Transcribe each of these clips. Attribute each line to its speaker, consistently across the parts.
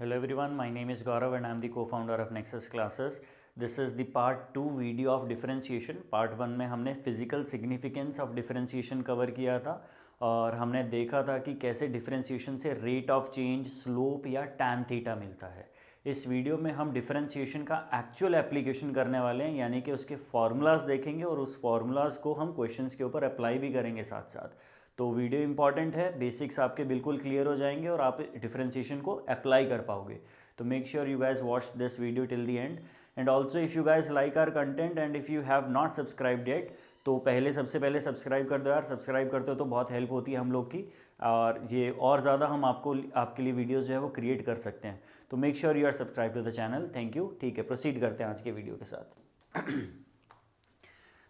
Speaker 1: Hello everyone, my name is Gaurav and I am the co-founder of Nexus Classes. This is the part 2 video of differentiation. Part 1 में हमने physical significance of differentiation cover किया था और हमने देखा था कि कैसे differentiation से rate of change, slope या tan theta मिलता है. इस वीडियो में हम differentiation का actual application करने वाले हैं, यानी कि उसके formulas देखेंगे और उस formulas को हम questions के ऊपर apply भी करेंगे साथ साथ. तो वीडियो इंपॉर्टेंट है, बेसिक्स आपके बिल्कुल क्लियर हो जाएंगे और आप डिफरेंशिएशन को अप्लाई कर पाओगे. तो make sure you guys watch this video till the end. And also if you guys like our content and if you have not subscribed yet, तो सबसे पहले सब्सक्राइब कर दो यार. सब्सक्राइब करते हो तो बहुत हेल्प होती है हम लोग की, और ये और ज़्यादा हम आपके लिए वीडियोज़ जो है वो क्रिएट कर सकते हैं. तो make sure you are subscribe to the channel. Thank you. ठीक है, प्रोसीड करते हैं आज के वीडियो के साथ.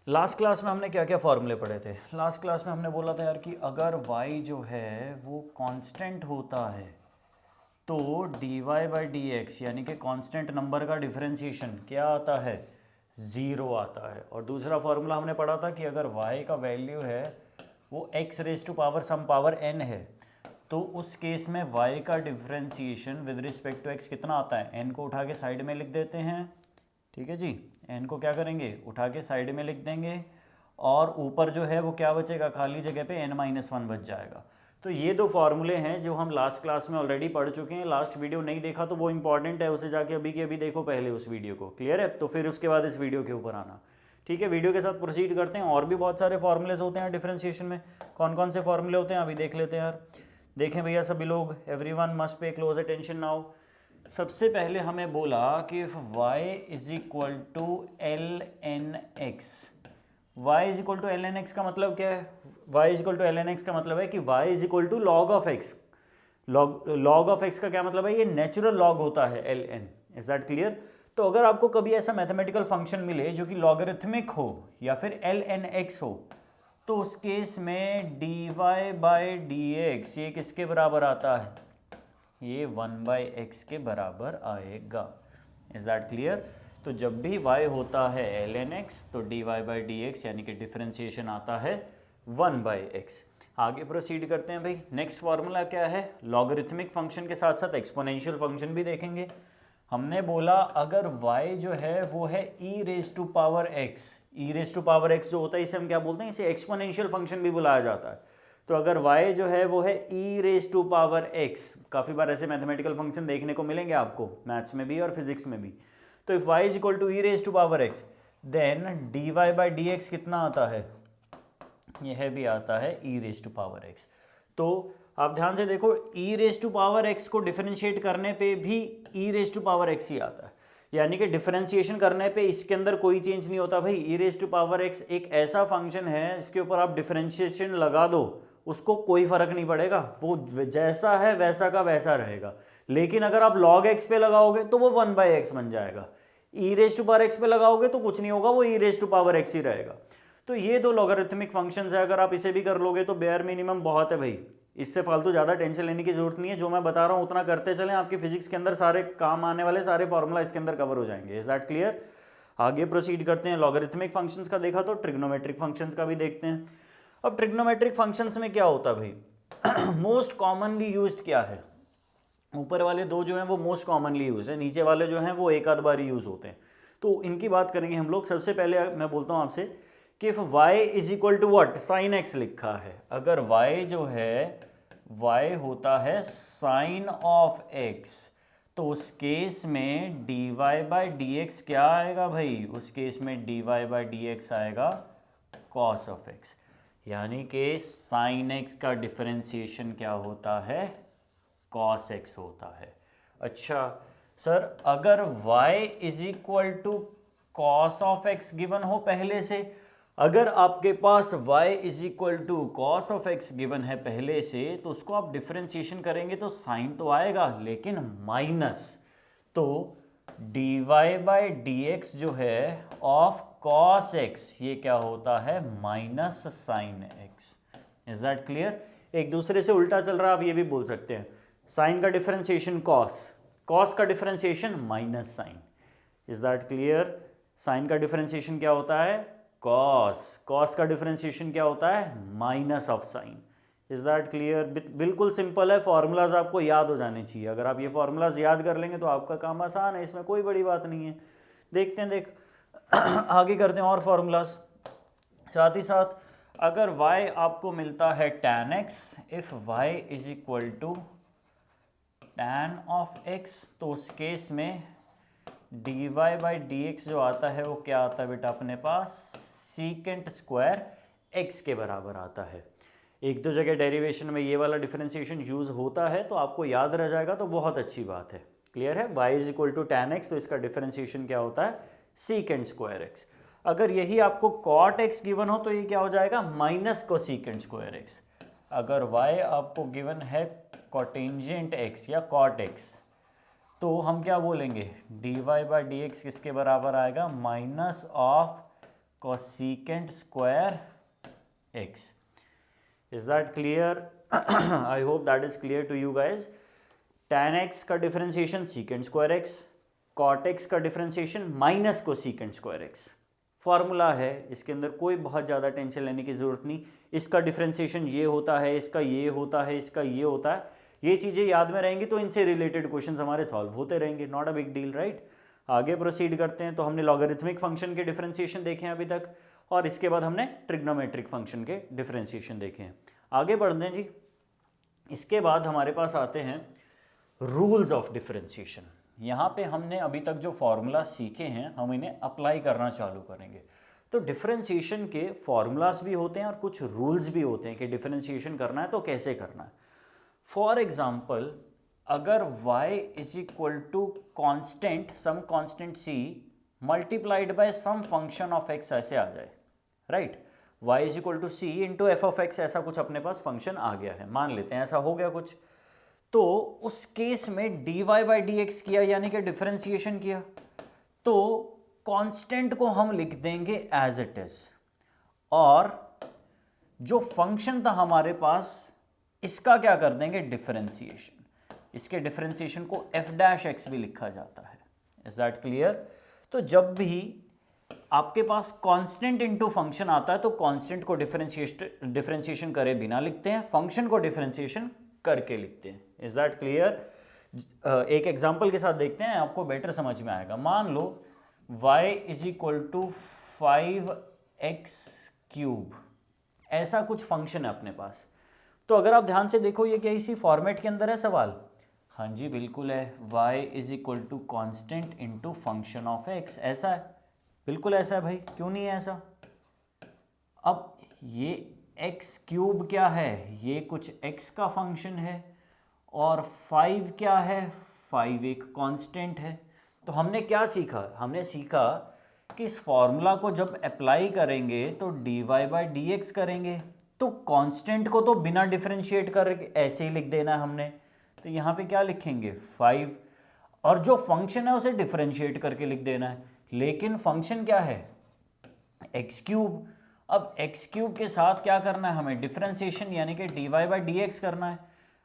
Speaker 1: लास्ट क्लास में हमने क्या क्या फॉर्मूले पढ़े थे. लास्ट क्लास में हमने बोला था यार कि अगर y जो है वो कांस्टेंट होता है तो dy बाई डी एक्स यानी कि कांस्टेंट नंबर का डिफरेंशिएशन क्या आता है, ज़ीरो आता है. और दूसरा फॉर्मूला हमने पढ़ा था कि अगर y का वैल्यू है वो x raise to power some power n है, तो उस केस में y का differentiation with respect to x कितना आता है. n को उठा के साइड में लिख देते हैं, ठीक है जी. n को क्या करेंगे, उठा के साइड में लिख देंगे और ऊपर जो है वो क्या बचेगा, खाली जगह पे n-1 बच जाएगा. तो ये दो फार्मूले हैं जो हम लास्ट क्लास में ऑलरेडी पढ़ चुके हैं. लास्ट वीडियो नहीं देखा तो वो इंपॉर्टेंट है, उसे जाके अभी के अभी देखो पहले उस वीडियो को. क्लियर है? तो फिर उसके बाद इस वीडियो के ऊपर आना. ठीक है, वीडियो के साथ प्रोसीड करते हैं. और भी बहुत सारे फॉर्मूलेज होते हैं डिफरेंशिएशन में. कौन कौन से फॉर्मूले होते हैं अभी देख लेते हैं यार. देखें भैया सभी लोग, everyone must pay close attention now. सबसे पहले हमें बोला कि if y is equal to L N X. Y is equal to L N X का मतलब क्या है? y is equal to L N X का मतलब है कि y is equal to log of X. Log of X का क्या मतलब है? ये नेचुरल लॉग होता है L N. Is that clear? तो अगर आपको कभी ऐसा मैथमेटिकल फंक्शन मिले जो कि लॉगरिथमिक हो या फिर एल एन एक्स हो, तो उस केस में D Y by D X ये किसके बराबर आता है? ये 1/x के बराबर आएगा. Is that clear? तो जब भी y होता है ln x तो dy बाई डी एक्स यानी कि डिफरेंशिएशन आता है 1/x. आगे प्रोसीड करते हैं भाई. नेक्स्ट फार्मूला क्या है? लॉगरिथमिक फंक्शन के साथ साथ एक्सपोनेंशियल फंक्शन भी देखेंगे. हमने बोला अगर y जो है वो है e raise to power x. e raise to power x जो होता है इसे हम क्या बोलते हैं? इसे एक्सपोनेंशियल फंक्शन भी बुलाया जाता है. तो अगर y जो है वो है e raise to power x, काफ़ी बार ऐसे मैथमेटिकल फंक्शन देखने को मिलेंगे आपको मैथ्स में भी और फिजिक्स में भी. तो if y is equal to e raise to power x, then dy by D X कितना आता है? यह भी आता है e raise to power x. तो आप ध्यान से देखो, e raise to power x को डिफरेंशिएट करने पे भी e raise to power x ही आता है, यानी कि डिफरेंशिएशन करने पे इसके अंदर कोई चेंज नहीं होता भाई. e raise to power x एक ऐसा फंक्शन है इसके ऊपर आप डिफरेंशिएशन लगा दो, उसको कोई फर्क नहीं पड़ेगा, वो जैसा है वैसा का वैसा रहेगा. लेकिन अगर आप log x पे लगाओगे तो वो 1/x बन जाएगा. e raise to power x पे लगाओगे तो कुछ नहीं होगा, वो e raise to power x ही रहेगा. तो ये दो लॉगरिथमिक फंक्शंस है. अगर आप इसे भी कर लोगे तो बेयर मिनिमम बहुत है भाई. इससे फालतू ज़्यादा टेंशन लेने की जरूरत नहीं है. जो मैं बता रहा हूँ उतना करते चलें, आपकी फिजिक्स के अंदर सारे काम आने वाले सारे फॉर्मूला इसके अंदर कवर हो जाएंगे. Is that clear? आगे प्रोसीड करते हैं. लॉगरिथमिक फंक्शंस का देखा तो ट्रिग्नोमेट्रिक फंक्शंस का भी देखते हैं. अब ट्रिग्नोमेट्रिक फंक्शंस में क्या होता है भाई? मोस्ट कॉमनली यूज्ड क्या है? ऊपर वाले दो जो हैं वो मोस्ट कॉमनली यूज है, नीचे वाले जो हैं वो एक आध बार यूज होते हैं. तो इनकी बात करेंगे हम लोग. सबसे पहले मैं बोलता हूँ आपसे कि if y is equal to what, sine x लिखा है. अगर y जो है y होता है साइन ऑफ x, तो उस केस में dy बाई डी एक्स क्या आएगा भाई? उस केस में dy बाई डी एक्स आएगा cos ऑफ x, यानी कि साइन x का डिफरेंशिएशन क्या होता है? cos x होता है. अच्छा सर, अगर y is equal to cos of x given हो पहले से, अगर आपके पास y is equal to cos of x given है पहले से, तो उसको आप डिफरेंशिएशन करेंगे तो साइन तो आएगा लेकिन माइनस. तो dy बाई डी एक्स जो है ऑफ cos x ये क्या होता है? Minus sine x. Is that clear? एक दूसरे से उल्टा चल रहा है, आप ये भी बोल सकते हैं. साइन का डिफरेंशिएशन cos का differentiation minus sine. Is that clear? Sine का डिफरेंशिएशन क्या होता है? cos का डिफरेंशिएशन क्या होता है? Minus of sine. Is that clear? बिल्कुल सिंपल है, फार्मूलाज आपको याद हो जाने चाहिए। अगर आप ये फार्मूलाज याद कर लेंगे तो आपका काम आसान है, इसमें कोई बड़ी बात नहीं है। देखते हैं आगे करते हैं और फार्मूलाज। साथ ही साथ अगर y आपको मिलता है tan x, if y is equal to tan of x, तो उस केस में dy बाई डी एक्स जो आता है वो क्या आता है बेटा अपने पास, सीकेंट स्क्वायर x के बराबर आता है। एक दो जगह डेरिवेशन में ये वाला डिफरेंशिएशन यूज होता है तो आपको याद रह जाएगा, तो बहुत अच्छी बात है। क्लियर है? y is equal to tan x, तो इसका डिफरेंशिएशन क्या होता है, सीकेंट स्क्वायर x। अगर यही आपको cot x गिवन हो तो ये क्या हो जाएगा, माइनस कोसेकेंट स्क्वायर x। अगर y आपको गिवन है कोटेंजेंट x या cot x, तो हम क्या बोलेंगे, dy बाई डी एक्स किसके बराबर आएगा, minus of cosecant square x। Is that clear? I hope that is clear to you guys. tan x का differentiation secant square x, cot x का differentiation minus cosecant square x। Formula है, इसके अंदर कोई बहुत ज़्यादा टेंशन लेने की ज़रूरत नहीं। इसका डिफरेंशिएशन ये होता है, इसका ये होता है, इसका ये होता है, ये चीज़ें याद में रहेंगी तो इनसे रिलेटेड क्वेश्चंस हमारे सॉल्व होते रहेंगे, not a big deal, right. आगे प्रोसीड करते हैं। तो हमने लॉगरिथमिक फंक्शन के डिफरेंशिएशन देखे हैं अभी तक, और इसके बाद हमने ट्रिग्नोमेट्रिक फंक्शन के डिफरेंशिएशन देखे हैं। आगे बढ़ते हैं जी। इसके बाद हमारे पास आते हैं रूल्स ऑफ डिफरेंशिएशन। यहाँ पे हमने अभी तक जो फॉर्मूला सीखे हैं हम इन्हें अप्लाई करना चालू करेंगे। तो डिफरेंशिएशन के फॉर्मूलाज भी होते हैं और कुछ रूल्स भी होते हैं कि डिफरेंशिएशन करना है तो कैसे करना है। फॉर एग्जाम्पल, अगर y is equal to constant, some constant c multiplied by some function of x ऐसे आ जाए, right. y is equal to c into F of x, ऐसा कुछ अपने पास फंक्शन आ गया है, मान लेते हैं ऐसा हो गया कुछ। तो उस केस में dy बाई डी एक्स किया, यानी कि डिफरेंशिएशन किया, तो कांस्टेंट को हम लिख देंगे एज इट इज, और जो फंक्शन था हमारे पास इसका क्या कर देंगे, डिफरेंशिएशन। इसके डिफरेंशिएशन को f डैश एक्स भी लिखा जाता है। Is that clear? तो जब भी आपके पास कांस्टेंट इनटू फंक्शन आता है तो कांस्टेंट को डिफरेंशिएशन करे बिना लिखते हैं, फंक्शन को डिफरेंशिएशन करके लिखते हैं। Is that clear? एक एग्जांपल के साथ देखते हैं, आपको बेटर समझ में आएगा। मान लो y is equal to 5x cube, ऐसा कुछ फंक्शन है अपने पास। तो अगर आप ध्यान से देखो, ये क्या इसी फॉर्मेट के अंदर है सवाल? हाँ जी बिल्कुल है। y is equal to constant into function of x, ऐसा है, बिल्कुल ऐसा है भाई, क्यों नहीं है ऐसा? अब ये x क्यूब क्या है, ये कुछ x का फंक्शन है, और 5 क्या है, 5 एक कांस्टेंट है। तो हमने क्या सीखा, हमने सीखा कि इस फॉर्मूला को जब अप्लाई करेंगे तो dy बाई डी एक्स करेंगे, तो कांस्टेंट को तो बिना डिफरेंशिएट करके ऐसे ही लिख देना है हमने। तो यहाँ पे क्या लिखेंगे, 5, और जो फंक्शन है उसे डिफरेंशिएट करके लिख देना है। लेकिन फंक्शन क्या है, एक्स क्यूब। अब एक्स क्यूब के साथ क्या करना है हमें, डिफरेंशिएशन, यानी कि dy बाई डी एक्स करना है।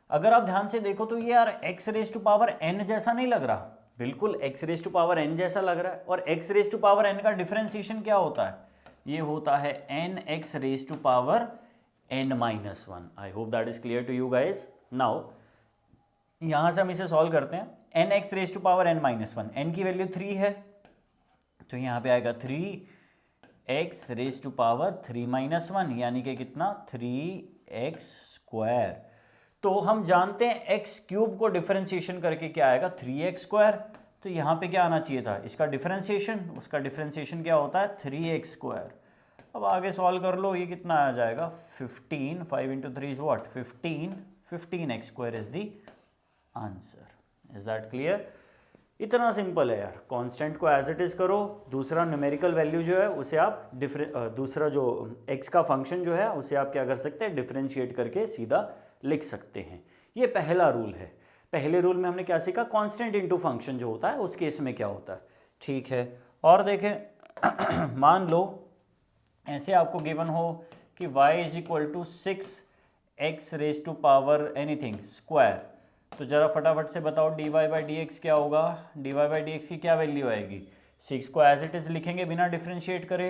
Speaker 1: अगर आप ध्यान से देखो तो ये यार x raise to power n जैसा नहीं लग रहा, बिल्कुल x raise to power n जैसा लग रहा है। और x raise to power n का डिफरेंशिएशन क्या होता है, ये होता है nx raise to power n minus 1। I hope that is clear to you guys. Now यहां से हम इसे सॉल्व करते हैं। nx raise to power n minus 1, n की वैल्यू 3 है, तो यहाँ पे आएगा 3x raise to power 3 minus 1, यानी कि कितना, 3x स्क्वायर। तो हम जानते हैं x क्यूब को डिफरेंशिएशन करके क्या आएगा, 3x स्क्वायर। तो यहाँ पे क्या आना चाहिए था, इसका डिफरेंशिएशन, उसका डिफरेंशिएशन क्या होता है, 3x स्क्वायर। अब आगे सॉल्व कर लो, ये कितना आ जाएगा, 15, 5 into 3 is what, 15, 15x square is the answer. Is that clear? इतना सिंपल है यार। कांस्टेंट को एज इट इज करो, दूसरा न्यूमेरिकल वैल्यू जो है उसे आप दूसरा जो x का फंक्शन जो है उसे आप क्या कर सकते हैं, डिफरेंशिएट करके सीधा लिख सकते हैं। ये पहला रूल है। पहले रूल में हमने क्या सीखा, कांस्टेंट इनटू फंक्शन जो होता है उस केस में क्या होता है, ठीक है। और देखें मान लो ऐसे आपको गिवन हो कि y is equal to 6x raise to power anything square, तो जरा फटाफट से बताओ dy बाई डी एक्स क्या होगा, dy बाई डी एक्स की क्या वैल्यू आएगी, 6 को एज इट इज लिखेंगे बिना डिफरेंशिएट करे।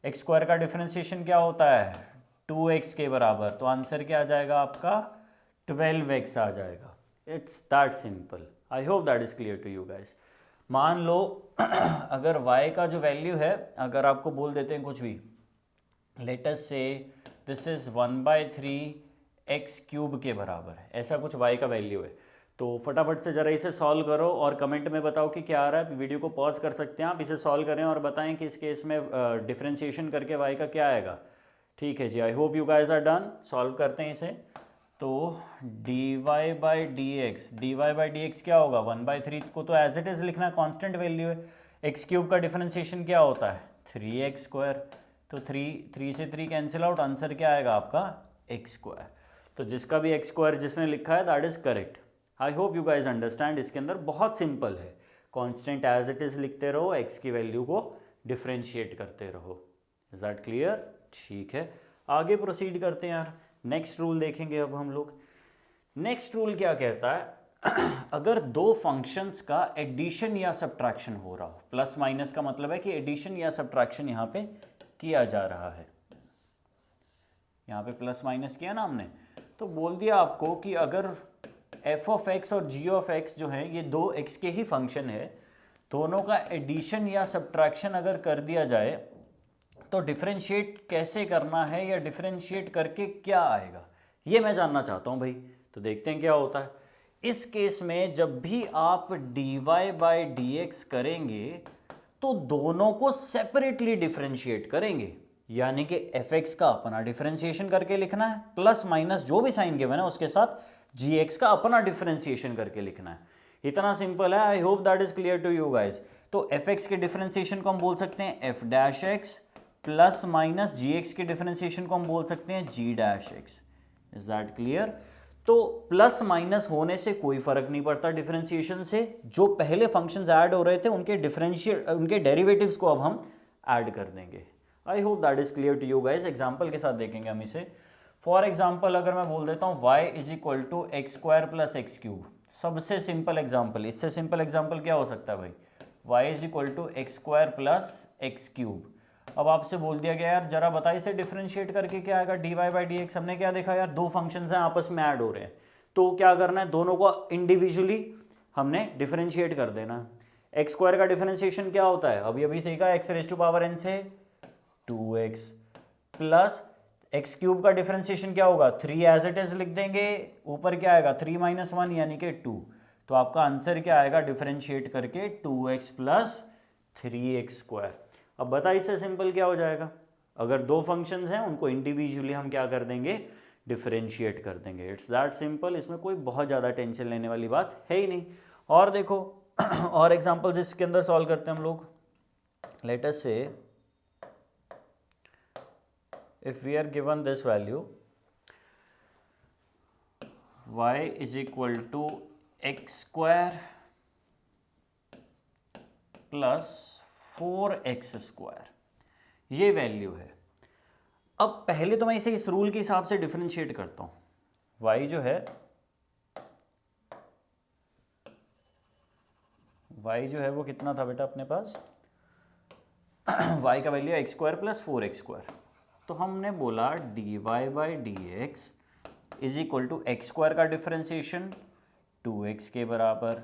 Speaker 1: x स्क्वायर का डिफरेंशिएशन क्या होता है, 2x के बराबर, तो आंसर क्या आ जाएगा आपका 12x आ जाएगा। It's that simple. I hope that is clear to you guys. मान लो अगर y का जो वैल्यू है, अगर आपको बोल देते हैं कुछ भी, लेट अस से दिस इज 1/3 x क्यूब के बराबर है, ऐसा कुछ y का वैल्यू है, तो फटाफट से ज़रा इसे सॉल्व करो और कमेंट में बताओ कि क्या आ रहा है। वीडियो को पॉज कर सकते हैं आप, इसे सॉल्व करें और बताएं कि इस केस में डिफरेंशिएशन करके y का क्या आएगा। ठीक है जी, I hope you guys are done. Solve करते हैं इसे। तो dy/dx क्या होगा, 1/3 को तो एज इट इज़ लिखना, कांस्टेंट वैल्यू है। एक्स क्यूब का डिफरेंशिएशन क्या होता है 3x², तो 3 से 3 कैंसिल आउट, आंसर क्या आएगा आपका x²। तो जिसका भी x² जिसने लिखा है that is correct. I hope you guys understand. इसके अंदर बहुत सिंपल है, कांस्टेंट एज इट इज़ लिखते रहो, x की वैल्यू को डिफरेंशिएट करते रहो। Is that clear? ठीक है, आगे प्रोसीड करते हैं यार। नेक्स्ट रूल देखेंगे अब हम लोग। नेक्स्ट रूल क्या कहता है अगर दो फंक्शंस का एडिशन या सब्ट्रैक्शन हो रहा हो, प्लस माइनस का मतलब है कि एडिशन या सब्ट्रैक्शन यहाँ पे किया जा रहा है, यहाँ पे प्लस माइनस किया ना हमने, तो बोल दिया आपको कि अगर f(x) और g(x) जो है ये दो x के ही फंक्शन है, दोनों का एडिशन या सब्ट्रैक्शन अगर कर दिया जाए तो डिफरेंशिएट कैसे करना है या डिफरेंशिएट करके क्या आएगा, ये मैं जानना चाहता हूँ भाई। तो देखते हैं क्या होता है। इस केस में जब भी आप dy/dx करेंगे तो दोनों को सेपरेटली डिफरेंशिएट करेंगे, यानी कि fx का अपना डिफरेंशिएशन करके लिखना है, प्लस माइनस जो भी साइन गिवन है उसके साथ gx का अपना डिफरेंशिएशन करके लिखना है। इतना सिंपल है। I hope that is clear to you guys. तो fx के डिफरेंशिएशन को हम बोल सकते हैं f'(x) प्लस माइनस gx के डिफरेंशिएशन को हम बोल सकते हैं g'(x). Is that clear? तो प्लस माइनस होने से कोई फर्क नहीं पड़ता डिफरेंशिएशन से, जो पहले फंक्शंस ऐड हो रहे थे उनके डेरिवेटिव्स को अब हम ऐड कर देंगे। I hope that is clear to you guys. Example के साथ देखेंगे हम इसे। फॉर एग्जाम्पल अगर मैं बोल देता हूँ y = x² + x³, सबसे सिंपल एग्जाम्पल, इससे सिंपल एग्जाम्पल क्या हो सकता है भाई, y = x² + x³। अब आपसे बोल दिया गया यार जरा बता इसे डिफरेंशिएट करके क्या आएगा dy/dx। हमने क्या देखा यार, दो फंक्शंस हैं आपस में ऐड हो रहे हैं, तो क्या करना है, दोनों को इंडिविजुअली हमने डिफरेंशिएट कर देना। x² का डिफरेंशिएशन क्या होता है, अभी अभी सीखा, x⁴n से 2x प्लस x³ का डिफरेंशिएशन क्या होगा, 3 एज इट इज लिख देंगे, ऊपर क्या आएगा 3 - 1 यानी कि 2। तो आपका आंसर क्या आएगा डिफरेंशिएट करके 2x + 3x²। अब बता इससे सिंपल क्या हो जाएगा, अगर दो फंक्शंस हैं उनको इंडिविजुअली हम क्या कर देंगे, डिफरेंशिएट कर देंगे। इट्स दैट सिंपल, इसमें कोई बहुत ज़्यादा टेंशन लेने वाली बात है ही नहीं। और देखो और एग्जांपल्स इसके अंदर सॉल्व करते हैं हम लोग। लेट अस से if we are given this value y = x² + 4x², ये वैल्यू है। अब पहले तो मैं इसे इस रूल के हिसाब से डिफरेंशिएट करता हूं। y जो है वो कितना था बेटा अपने पास, y का वैल्यू x² + 4x²। तो हमने बोला dy/dx = x² का डिफरेंशिएशन 2x के बराबर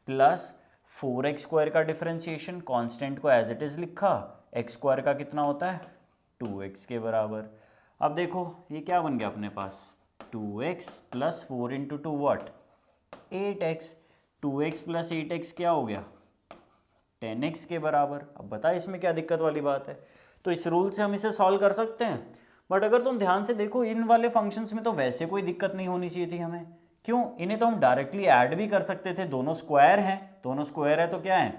Speaker 1: प्लस 4x² का डिफरेंशिएशन, कांस्टेंट को एज इट इज लिखा, x² का कितना होता है 2x के बराबर। अब देखो ये क्या बन गया अपने पास, 2x + 4 × 2 what, 8x। 2x + 8x क्या हो गया 10x के बराबर। अब बता इसमें क्या दिक्कत वाली बात है। तो इस रूल से हम इसे सॉल्व कर सकते हैं, बट अगर तुम ध्यान से देखो इन वाले फंक्शंस में तो वैसे कोई दिक्कत नहीं होनी चाहिए थी हमें। क्यों, इन्हें तो हम डायरेक्टली ऐड भी कर सकते थे, दोनों स्क्वायर हैं, तो क्या है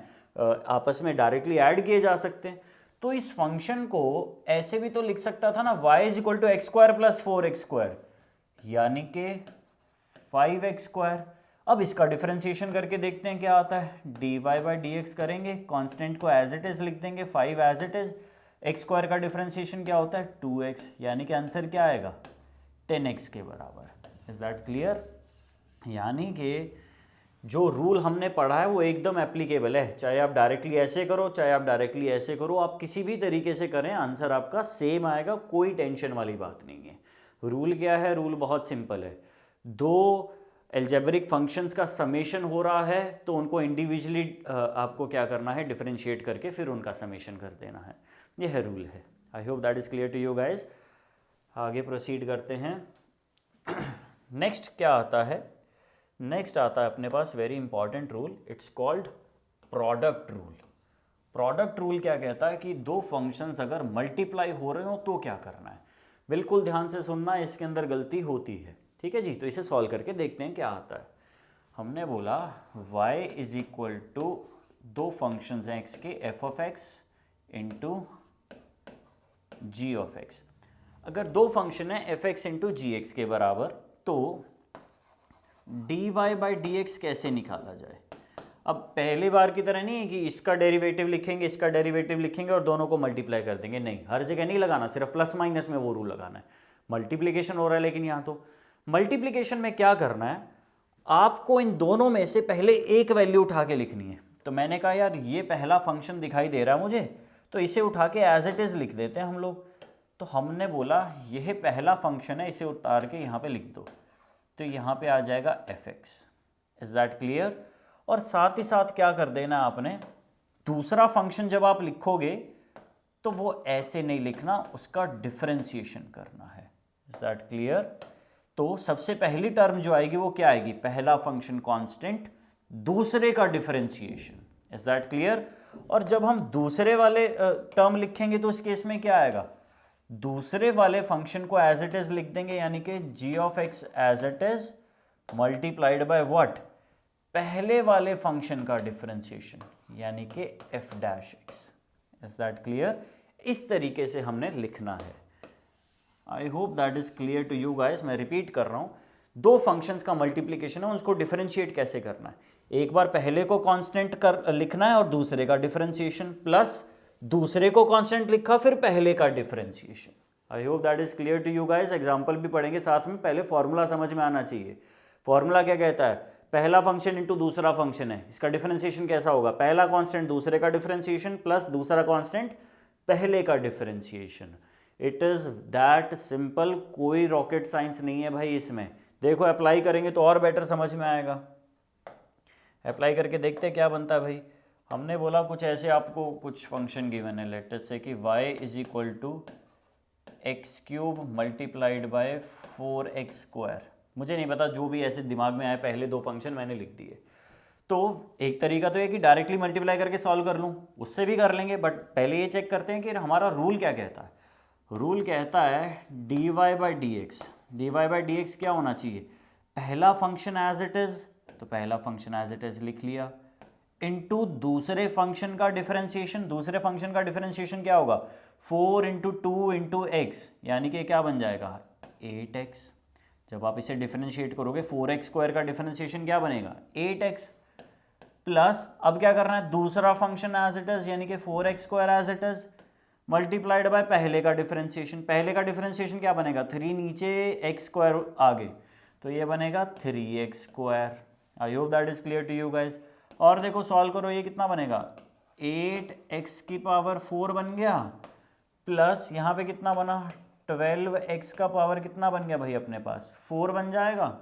Speaker 1: आपस में डायरेक्टली ऐड किए जा सकते हैं। तो इस फंक्शन को ऐसे भी तो लिख सकता था ना, y = x² + 4x², यानी कि 5x²। अब इसका डिफरेंशिएशन करके देखते हैं क्या आता है, dy/dx करेंगे, कांस्टेंट को एज इट इज लिख देंगे 5 एज इट इज, x² का डिफरेंशिएशन क्या होता है 2x, यानी कि आंसर क्या आएगा 10x के बराबर। Is that clear? यानी कि जो रूल हमने पढ़ा है वो एकदम एप्लीकेबल है, चाहे आप डायरेक्टली ऐसे करो चाहे आप डायरेक्टली ऐसे करो, आप किसी भी तरीके से करें आंसर आपका सेम आएगा, कोई टेंशन वाली बात नहीं है। रूल क्या है? रूल बहुत सिंपल है, दो एल्जेब्रिक फंक्शंस का समेशन हो रहा है तो उनको इंडिविजुअली आपको क्या करना है, डिफरेंशिएट करके फिर उनका समेशन कर देना है, यह है रूल है। I hope that is clear to you guys. आगे प्रोसीड करते हैं। नेक्स्ट क्या आता है? नेक्स्ट आता है अपने पास very important rule, it's called product rule. Product rule क्या कहता है कि दो फंक्शंस अगर मल्टीप्लाई हो रहे हो तो क्या करना है। बिल्कुल ध्यान से सुनना, इसके अंदर गलती होती है, ठीक है जी। तो इसे सॉल्व करके देखते हैं क्या आता है। हमने बोला y इज इक्वल टू दो फंक्शंस हैं x के, f of x into g of x। अगर दो फंक्शन है f x इंटू जी एक्स के बराबर, तो dy बाई डी एक्स कैसे निकाला जाए? अब पहली बार की तरह नहीं है कि इसका डेरिवेटिव लिखेंगे इसका डेरिवेटिव लिखेंगे और दोनों को मल्टीप्लाई कर देंगे, नहीं, हर जगह नहीं लगाना, सिर्फ प्लस माइनस में वो रूल लगाना है। मल्टीप्लिकेशन हो रहा है, लेकिन यहाँ तो मल्टीप्लिकेशन में क्या करना है, आपको इन दोनों में से पहले एक वैल्यू उठा के लिखनी है। तो मैंने कहा यार ये पहला फंक्शन दिखाई दे रहा है मुझे, तो इसे उठा के एज इट इज लिख देते हैं हम लोग। तो हमने बोला यह पहला फंक्शन है, इसे उतार के यहाँ पे लिख दो, तो यहाँ पे आ जाएगा F x. Is that clear? और साथ ही साथ क्या कर देना आपने, दूसरा फंक्शन जब आप लिखोगे तो वो ऐसे नहीं लिखना, उसका डिफरेंशिएशन करना है। Is that clear? तो सबसे पहली टर्म जो आएगी वो क्या आएगी, पहला फंक्शन कांस्टेंट, दूसरे का डिफरेंशिएशन। Is that clear? और जब हम दूसरे वाले टर्म लिखेंगे तो इस केस में क्या आएगा, दूसरे वाले फंक्शन को एज इट इज लिख देंगे, यानी कि g of x as it is multiplied by what, पहले वाले फंक्शन का डिफरेंशिएशन, यानी कि f dash x। Is that clear? इस तरीके से हमने लिखना है। I hope that is clear to you guys. मैं रिपीट कर रहा हूं, दो फंक्शंस का मल्टीप्लिकेशन है, उसको डिफरेंशिएट कैसे करना है, एक बार पहले को कांस्टेंट कर लिखना है और दूसरे का डिफरेंशिएशन, प्लस दूसरे को कांस्टेंट लिखा फिर पहले का differentiation. I hope that is clear to you guys. Example भी पढ़ेंगे साथ में, पहले फॉर्मूला समझ में आना चाहिए। फॉर्मूला क्या कहता है, पहला फंक्शन इंटू दूसरा फंक्शन है, इसका डिफरेंशिएशन कैसा होगा, पहला कांस्टेंट दूसरे का डिफरेंशिएशन प्लस दूसरा कांस्टेंट पहले का differentiation. It is that simple, कोई रॉकेट साइंस नहीं है भाई इसमें। देखो अप्लाई करेंगे तो और बेटर समझ में आएगा। अप्लाई करके देखते क्या बनता है भाई। हमने बोला कुछ ऐसे, आपको कुछ फंक्शन गिवन है, लेट अस से कि y is equal to x cube multiplied by 4x square. मुझे नहीं पता, जो भी ऐसे दिमाग में आए, पहले दो फंक्शन मैंने लिख दिए। तो एक तरीका तो है कि डायरेक्टली मल्टीप्लाई करके सॉल्व कर लूँ, उससे भी कर लेंगे, बट पहले ये चेक करते हैं कि हमारा रूल क्या कहता है। रूल कहता है dy by D x, d Y by D x क्या होना चाहिए, पहला फंक्शन एज इट इज, तो पहला फंक्शन एज इट इज लिख लिया, इनटू दूसरे फंक्शन का डिफरेंशिएशन। दूसरे फंक्शन का डिफरेंशिएशन क्या होगा, 4 इंटू 2 इंटू एक्स, यानी कि क्या बन जाएगा 8x। जब आप इसे डिफरेंशिएट करोगे 4x स्क्वायर का डिफरेंशिएशन क्या बनेगा 8x, प्लस अब क्या करना है, दूसरा फंक्शन एज इट इज, यानी कि 4x square as it is multiplied by पहले का डिफरेंशिएशन। पहले का डिफरेंशिएशन क्या बनेगा, 3 नीचे x स्क्वायर आगे, तो ये बनेगा 3x square. I hope that is clear to you guys. और देखो सॉल्व करो, ये कितना बनेगा 8x की पावर 4 बन गया, प्लस यहाँ पे कितना बना 12x का पावर कितना बन गया भाई, अपने पास 4 बन जाएगा,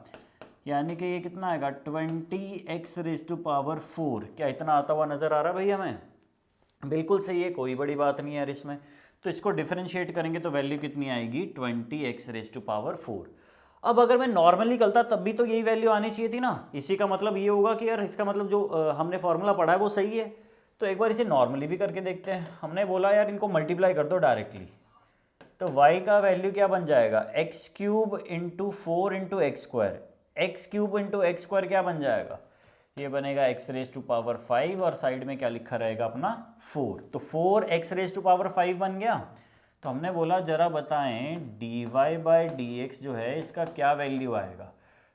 Speaker 1: यानी कि ये कितना आएगा 20x रेज टू पावर 4। क्या इतना आता हुआ नजर आ रहा है भाई हमें? बिल्कुल सही है, कोई बड़ी बात नहीं है यार इसमें। तो इसको डिफरेंशिएट करेंगे तो वैल्यू कितनी आएगी 20x रेज टू पावर 4। अब अगर मैं नॉर्मली करता तब भी तो यही वैल्यू आनी चाहिए थी ना। इसी का मतलब ये होगा कि यार इसका मतलब जो हमने फॉर्मूला पढ़ा है वो सही है। तो एक बार इसे नॉर्मली भी करके देखते हैं। हमने बोला यार इनको मल्टीप्लाई कर दो डायरेक्टली, तो y का वैल्यू क्या बन जाएगा x cube into 4 into x square. X cube into x square क्या बन जाएगा, ये बनेगा एक्स रेज टू पावर 5 और साइड में क्या लिखा रहेगा अपना 4। तो 4x रेज टू पावर 5 बन गया। तो हमने बोला जरा बताएं dy बाई डी एक्स जो है इसका क्या वैल्यू आएगा।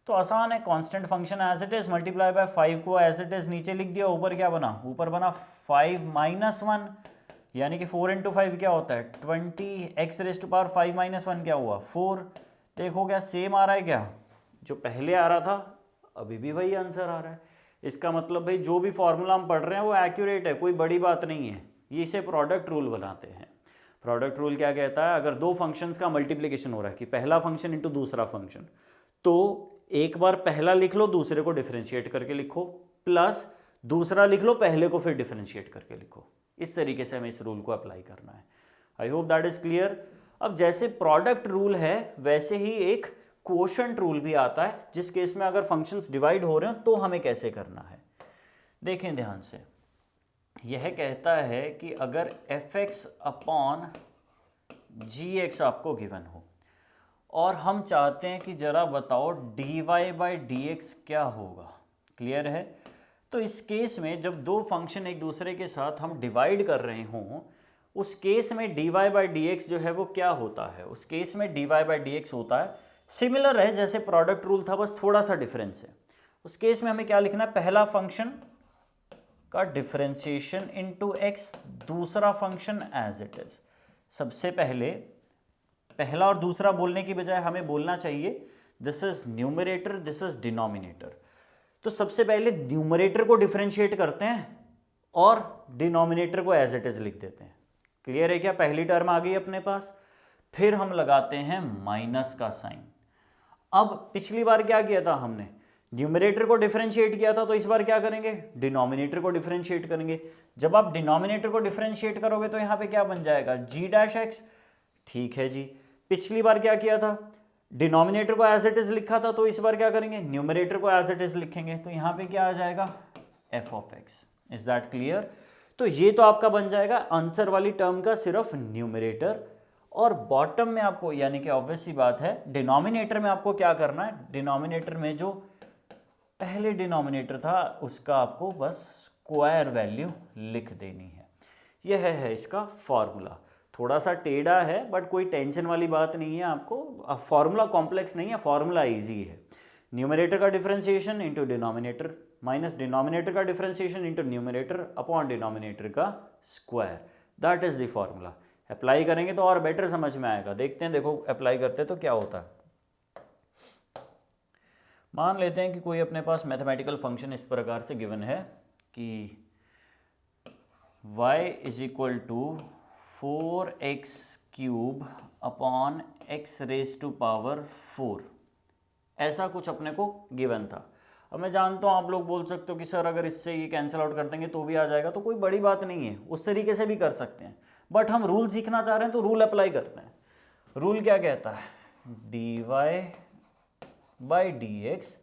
Speaker 1: तो आसान है, constant function as it is multiply by 5 को एज इट इज नीचे लिख दिया, ऊपर क्या बना, ऊपर बना 5 माइनस 1, यानी कि 4 इंटू 5 क्या होता है 20, x raise to power 5 minus 1 क्या हुआ 4। देखो क्या सेम आ रहा है, क्या जो पहले आ रहा था अभी भी वही आंसर आ रहा है। इसका मतलब भाई जो भी फॉर्मूला हम पढ़ रहे हैं वो एक्यूरेट है, कोई बड़ी बात नहीं है। ये इसे प्रोडक्ट रूल बनाते हैं। प्रोडक्ट रूल क्या कहता है, अगर दो फंक्शंस का मल्टीप्लिकेशन हो रहा है कि पहला फंक्शन इंटू दूसरा फंक्शन, तो एक बार पहला लिख लो, दूसरे को डिफरेंशिएट करके लिखो, प्लस दूसरा लिख लो, पहले को फिर डिफरेंशिएट करके लिखो। इस तरीके से हमें इस रूल को अप्लाई करना है। I hope that is clear. अब जैसे प्रोडक्ट रूल है वैसे ही एक क्वोशंट रूल भी आता है, जिस केस में अगर फंक्शंस डिवाइड हो रहे हो तो हमें कैसे करना है। देखें ध्यान से, यह कहता है कि अगर fx अपॉन gx आपको गिवन हो और हम चाहते हैं कि जरा बताओ dy बाई dx क्या होगा। क्लियर है? तो इस केस में जब दो फंक्शन एक दूसरे के साथ हम डिवाइड कर रहे हों, उस केस में dy बाई dx जो है वो क्या होता है, उस केस में dy बाई dx होता है सिमिलर है जैसे प्रोडक्ट रूल था, बस थोड़ा सा डिफरेंस है। उस केस में हमें क्या लिखना है, पहला फंक्शन का डिफरेंशिएशन इनटू x, दूसरा फंक्शन एज इट इज। सबसे पहले पहला और दूसरा बोलने की बजाय हमें बोलना चाहिए this is numerator, this is denominator. तो सबसे पहले न्यूमरेटर को डिफरेंशिएट करते हैं और डिनोमिनेटर को एज इट इज लिख देते हैं। क्लियर है क्या? पहली टर्म आ गई अपने पास, फिर हम लगाते हैं माइनस का साइन। अब पिछली बार क्या किया था हमने, न्यूमरेटर को डिफरेंशिएट किया था, तो इस बार क्या करेंगे, डिनोमिनेटर को डिफरेंशिएट करेंगे। जब आप डिनोमिनेटर को डिफरेंशिएट करोगे तो यहाँ पे क्या बन जाएगा, जी डैश एक्स। ठीक है जी। पिछली बार क्या किया था, डिनोमिनेटर को एज इट इज लिखा था, तो इस बार क्या करेंगे, न्यूमरेटर को एज इट इज लिखेंगे, तो यहाँ पे क्या आ जाएगा, F of x. Is that clear? तो ये तो आपका बन जाएगा आंसर वाली टर्म का सिर्फ न्यूमरेटर, और बॉटम में आपको, यानी कि ऑब्वियस सी बात है, डिनोमिनेटर में आपको क्या करना है, डिनोमिनेटर में जो पहले डिनोमिनेटर था उसका आपको बस स्क्वायर वैल्यू लिख देनी है। यह है इसका फॉर्मूला। थोड़ा सा टेढ़ा है बट कोई टेंशन वाली बात नहीं है आपको, फॉर्मूला कॉम्प्लेक्स नहीं है, फॉर्मूला इजी है। न्यूमरेटर का differentiation into denominator minus denominator का differentiation into numerator upon denominator का square, that is the formula. Apply करेंगे तो और बेटर समझ में आएगा। देखते हैं, देखो अप्लाई करते हैं तो क्या होता है। मान लेते हैं कि कोई अपने पास मैथमेटिकल फंक्शन इस प्रकार से गिवन है कि y is equal to 4x cube upon x raise to power 4, ऐसा कुछ अपने को गिवन था। अब मैं जानता हूँ आप लोग बोल सकते हो कि सर अगर इससे ये कैंसिल आउट कर देंगे तो भी आ जाएगा, तो कोई बड़ी बात नहीं है, उस तरीके से भी कर सकते हैं, बट हम रूल सीखना चाह रहे हैं तो रूल अप्लाई करते हैं। रूल क्या कहता है, dy by D x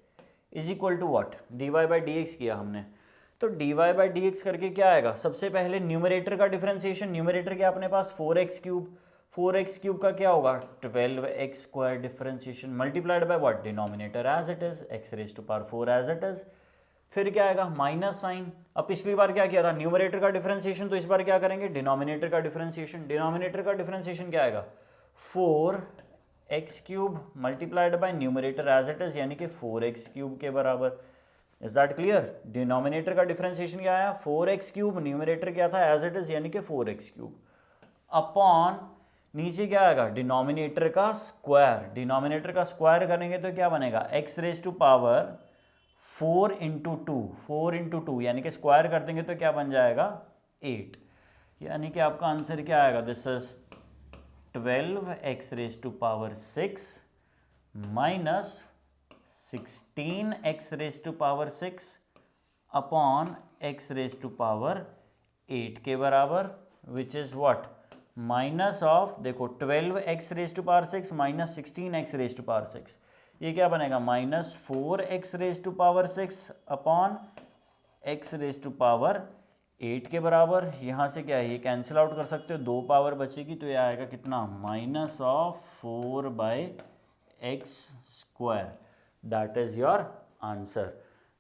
Speaker 1: is equal to what, d Y by D x किया हमने, तो d Y by D x करके क्या आएगा, सबसे पहले न्यूमरेटर का डिफरेंशिएशन, न्यूमरेटर क्या अपने पास 4x क्यूब, 4x क्यूब का क्या होगा 12x square differentiation multiplied by what, denominator as it is, x raise to power 4 as it is, फिर क्या आएगा माइनस साइन। अब पिछली बार क्या किया था, न्यूमरेटर का डिफरेंशिएशन, तो इस बार क्या करेंगे, डिनोमिनेटर का डिफरेंशिएशन। डिनोमिनेटर का डिफरेंशिएशन क्या आएगा 4x cube multiplied by numerator as it is, यानी कि 4x क्यूब के बराबर। Is that clear? डिनोमिनेटर का डिफरेंशिएशन क्या आया 4x क्यूब, न्यूमरेटर क्या था एज इट इज यानी कि 4x क्यूब, अपॉन नीचे क्या आएगा डिनोमिनेटर का स्क्वायर। डिनोमिनेटर का स्क्वायर करेंगे तो क्या बनेगा, x raise to power 4 into 2, 4 into 2 यानी कि स्क्वायर कर देंगे तो क्या बन जाएगा 8, यानी कि आपका आंसर क्या आएगा, this is 12x raise to power 6 minus 16x raise to power 6 upon x raise to power 8 के बराबर, which is what, minus of, देखो 12x raise to power 6 minus 16x raise to power 6, ये क्या बनेगा minus 4x raise to power 6 upon x raise to power 8 के बराबर। यहाँ से क्या है, ये कैंसिल आउट कर सकते हो, 2 पावर बचेगी तो ये आएगा कितना, minus of 4 by x square, that is your answer.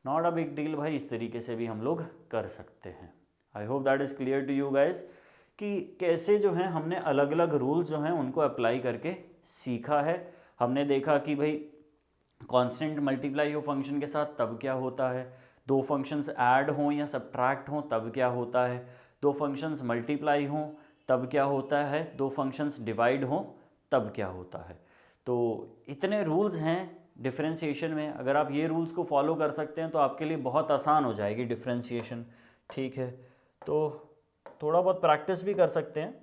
Speaker 1: Not a big deal भाई, इस तरीके से भी हम लोग कर सकते हैं। I hope that is clear to you guys कि कैसे जो है हमने अलग अलग रूल्स जो हैं उनको अप्लाई करके सीखा है। हमने देखा कि भाई कांस्टेंट मल्टीप्लाई हो फंक्शन के साथ तब क्या होता है, दो फंक्शंस ऐड हों या सब्ट्रैक्ट हों तब क्या होता है, दो फंक्शंस मल्टीप्लाई हों तब क्या होता है, दो फंक्शंस डिवाइड हों तब क्या होता है। तो इतने रूल्स हैं डिफरेंशिएशन में अगर आप ये रूल्स को फॉलो कर सकते हैं तो आपके लिए बहुत आसान हो जाएगी डिफरेंशिएशन, ठीक है। तो थोड़ा बहुत प्रैक्टिस भी कर सकते हैं,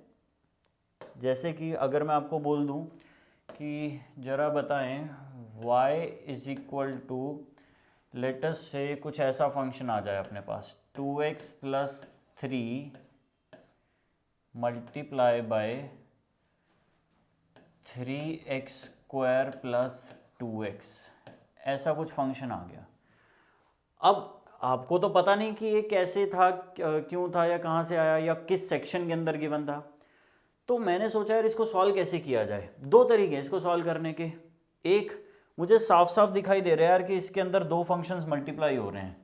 Speaker 1: जैसे कि अगर मैं आपको बोल दूं कि ज़रा बताएं y is equal to, let us say कुछ ऐसा फंक्शन आ जाए अपने पास 2x plus 3 multiply by 3x square plus 2x, ऐसा कुछ फंक्शन आ गया। अब आपको तो पता नहीं कि ये कैसे था, क्यों था, या कहाँ से आया, या किस सेक्शन के अंदर गिवन था। तो मैंने सोचा यार इसको सॉल्व कैसे किया जाए। दो तरीके हैं इसको सॉल्व करने के। एक, मुझे साफ साफ दिखाई दे रहा है यार कि इसके अंदर दो फंक्शंस मल्टीप्लाई हो रहे हैं,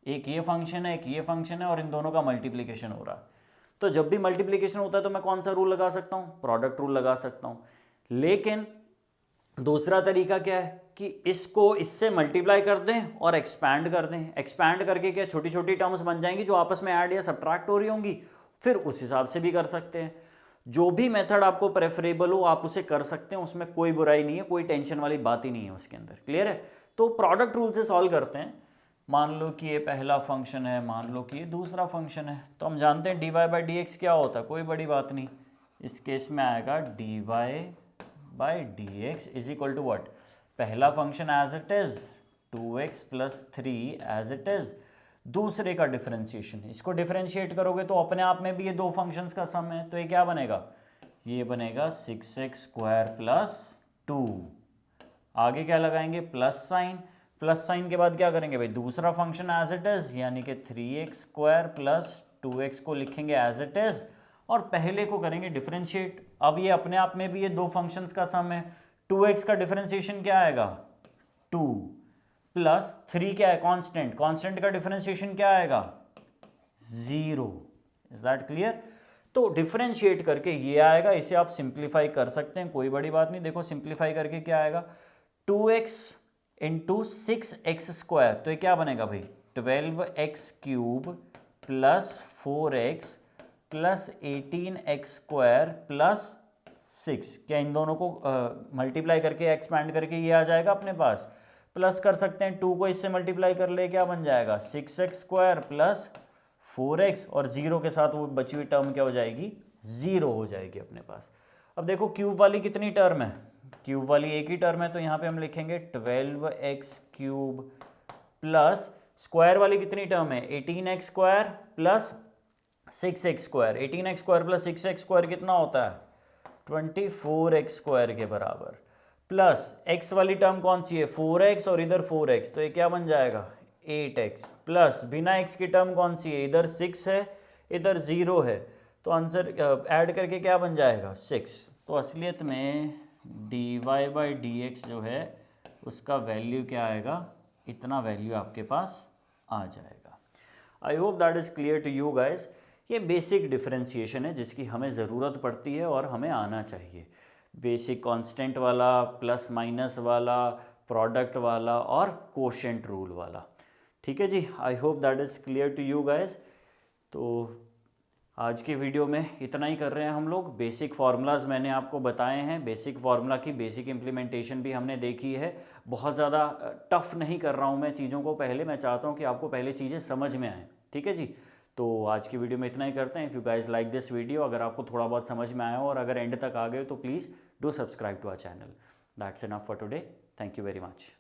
Speaker 1: एक ये फंक्शन है एक ये फंक्शन है, और इन दोनों का मल्टीप्लिकेशन हो रहा है। तो जब भी मल्टीप्लिकेशन होता है तो मैं कौन सा रूल लगा सकता हूँ, प्रोडक्ट रूल लगा सकता हूँ। लेकिन दूसरा तरीका क्या है कि इसको इससे मल्टीप्लाई कर दें और एक्सपैंड कर दें। एक्सपैंड करके क्या छोटी छोटी टर्म्स बन जाएंगी जो आपस में ऐड या सब्ट्रैक्ट हो रही होंगी, फिर उस हिसाब से भी कर सकते हैं। जो भी मेथड आपको प्रेफरेबल हो आप उसे कर सकते हैं, उसमें कोई बुराई नहीं है, कोई टेंशन वाली बात ही नहीं है उसके अंदर। क्लियर है। तो प्रोडक्ट रूल से सॉल्व करते हैं। मान लो कि ये पहला फंक्शन है, मान लो कि ये दूसरा फंक्शन है, तो हम जानते हैं dy बाई डी एक्स क्या होता है, कोई बड़ी बात नहीं। इस केस में आएगा dy by D x is equal to what, पहला function as it is 2x plus 3 as it is, दूसरे का डिफरेंशिएशन। इसको डिफरेंशिएट करोगे तो अपने आप में भी ये दो फंक्शंस का सम है, तो ये क्या बनेगा, ये बनेगा 6x स्क्वायर प्लस 2। आगे क्या लगाएंगे, प्लस साइन, प्लस साइन के बाद क्या करेंगे भाई, दूसरा फंक्शन एज इट इज, यानी कि 3x स्क्वायर प्लस 2x को लिखेंगे एज इट इज, और पहले को करेंगे डिफरेंशिएट। अब ये अपने आप में भी ये दो फंक्शंस का सम है। 2x का डिफरेंशिएशन क्या आएगा, 2 प्लस 3 क्या है, कांस्टेंट, कांस्टेंट का डिफरेंशिएशन क्या आएगा, 0। Is that clear. तो डिफरेंशिएट करके ये आएगा, इसे आप सिंप्लीफाई कर सकते हैं, कोई बड़ी बात नहीं। देखो सिंप्लीफाई करके क्या आएगा, 2x इंटू 6x स्क्वायर, तो ये क्या बनेगा भाई, 12x cube plus 4x plus 18x square plus 6। क्या इन दोनों को मल्टीप्लाई करके एक्सपैंड करके ये आ जाएगा अपने पास, प्लस कर सकते हैं 2 को इससे मल्टीप्लाई कर ले, क्या बन जाएगा 6x स्क्वायर प्लस 4x, और 0 के साथ वो बची हुई टर्म क्या हो जाएगी, 0 हो जाएगी अपने पास। अब देखो क्यूब वाली कितनी टर्म है, क्यूब वाली एक ही टर्म है, तो यहाँ पे हम लिखेंगे 12x क्यूब प्लस स्क्वायर वाली कितनी टर्म है, 18x square plus 6x square. 18x square plus 6x square कितना होता है, 24x स्क्वायर के बराबर, प्लस x वाली टर्म कौन सी है, 4x, और इधर 4x, तो ये क्या बन जाएगा 8x, प्लस बिना x की टर्म कौन सी है, इधर 6 है इधर 0 है, तो आंसर ऐड करके क्या बन जाएगा 6। तो असलियत में dy बाई डी एक्स जो है उसका वैल्यू क्या आएगा, इतना वैल्यू आपके पास आ जाएगा। I hope that is clear to you guys. ये बेसिक डिफरेंशिएशन है जिसकी हमें ज़रूरत पड़ती है और हमें आना चाहिए। बेसिक कांस्टेंट वाला, प्लस माइनस वाला, प्रोडक्ट वाला, और कोशेंट रूल वाला। ठीक है जी, I hope that is clear to you guys. तो आज के वीडियो में इतना ही कर रहे हैं हम लोग। बेसिक फार्मूलाज मैंने आपको बताए हैं, बेसिक फार्मूला की बेसिक इम्प्लीमेंटेशन भी हमने देखी है। बहुत ज़्यादा टफ नहीं कर रहा हूँ मैं चीज़ों को, पहले मैं चाहता हूँ कि आपको पहले चीज़ें समझ में आएँ। ठीक है जी, तो आज की वीडियो में इतना ही करते हैं। If you guys like this video, अगर आपको थोड़ा बहुत समझ में आया हो और अगर एंड तक आ गए तो please do subscribe to our channel. That's enough for today. Thank you very much.